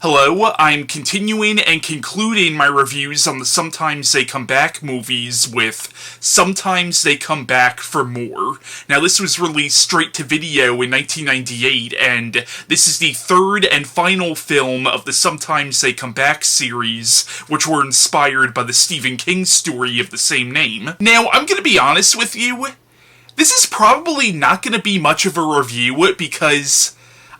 Hello, I'm continuing and concluding my reviews on the Sometimes They Come Back movies with Sometimes They Come Back for More. Now, this was released straight to video in 1998, and this is the third and final film of the Sometimes They Come Back series, which were inspired by the Stephen King story of the same name. Now, I'm gonna be honest with you, this is probably not gonna be much of a review because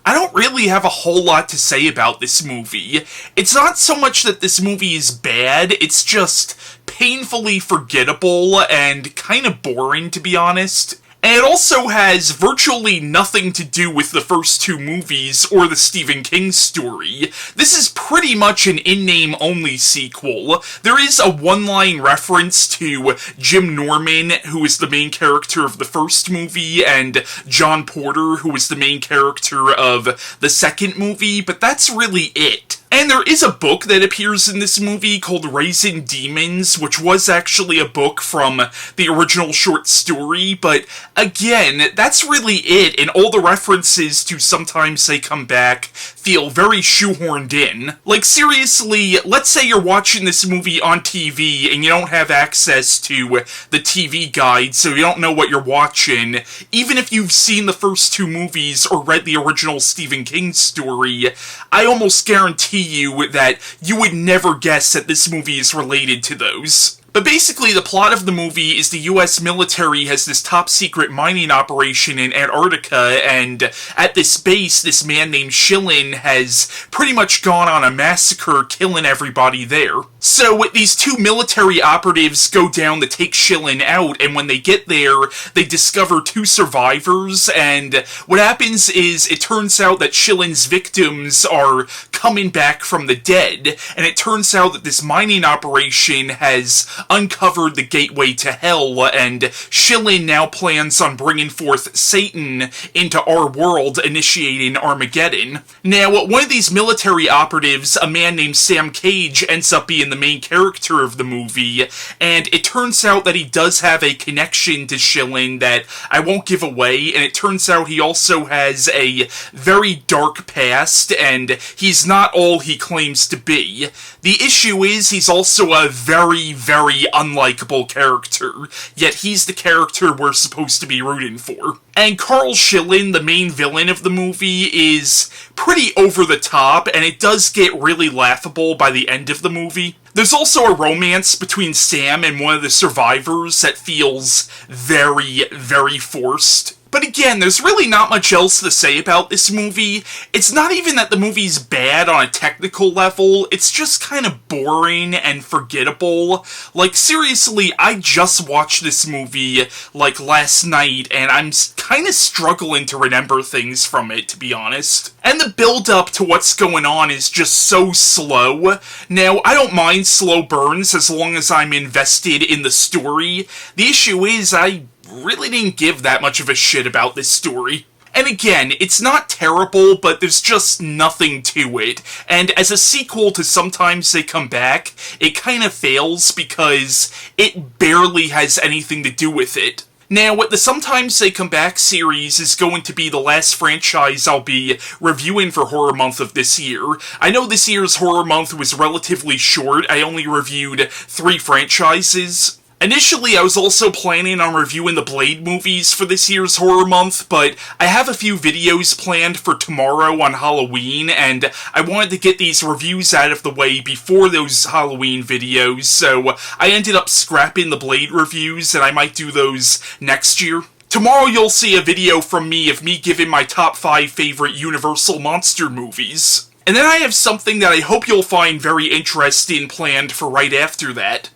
I don't really have a whole lot to say about this movie. It's not so much that this movie is bad, it's just painfully forgettable and kind of boring, to be honest. And it also has virtually nothing to do with the first two movies or the Stephen King story. This is pretty much an in-name only sequel. There is a one-line reference to Jim Norman, who is the main character of the first movie, and John Porter, who is the main character of the second movie, but that's really it. And there is a book that appears in this movie called Raising Demons, which was actually a book from the original short story, but again, that's really it, and all the references to Sometimes They Come Back feel very shoehorned in. Like, seriously, let's say you're watching this movie on TV and you don't have access to the TV guide, so you don't know what you're watching. Even if you've seen the first two movies or read the original Stephen King story, I almost guarantee you that you would never guess that this movie is related to those. But basically, the plot of the movie is the US military has this top-secret mining operation in Antarctica, and at this base, this man named Schilling has pretty much gone on a massacre, killing everybody there. So, these two military operatives go down to take Schilling out, and when they get there, they discover two survivors, and what happens is, it turns out that Schilling's victims are coming back from the dead, and it turns out that this mining operation has uncovered the gateway to hell, and Schilling now plans on bringing forth Satan into our world, initiating Armageddon. Now, one of these military operatives, a man named Sam Cage, ends up being the main character of the movie, and it turns out that he does have a connection to Schilling that I won't give away, and it turns out he also has a very dark past, and he's not all he claims to be. The issue is he's also a very unlikable character, yet he's the character we're supposed to be rooting for. And Carl Schilling, the main villain of the movie, is pretty over the top, and it does get really laughable by the end of the movie. There's also a romance between Sam and one of the survivors that feels very forced. But again, there's really not much else to say about this movie. It's not even that the movie's bad on a technical level, it's just kind of boring and forgettable. Like, seriously, I just watched this movie, like, last night, and I'm kind of struggling to remember things from it, to be honest. And the build-up to what's going on is just so slow. Now, I don't mind slow burns as long as I'm invested in the story. The issue is, I really didn't give that much of a shit about this story. And again, it's not terrible, but there's just nothing to it. And as a sequel to Sometimes They Come Back, it kind of fails because it barely has anything to do with it. Now, the Sometimes They Come Back series is going to be the last franchise I'll be reviewing for Horror Month of this year. I know this year's Horror Month was relatively short. I only reviewed 3 franchises. Initially, I was also planning on reviewing the Blade movies for this year's Horror Month, but I have a few videos planned for tomorrow on Halloween, and I wanted to get these reviews out of the way before those Halloween videos, so I ended up scrapping the Blade reviews, and I might do those next year. Tomorrow you'll see a video from me of me giving my top 5 favorite Universal monster movies. And then I have something that I hope you'll find very interesting planned for right after that.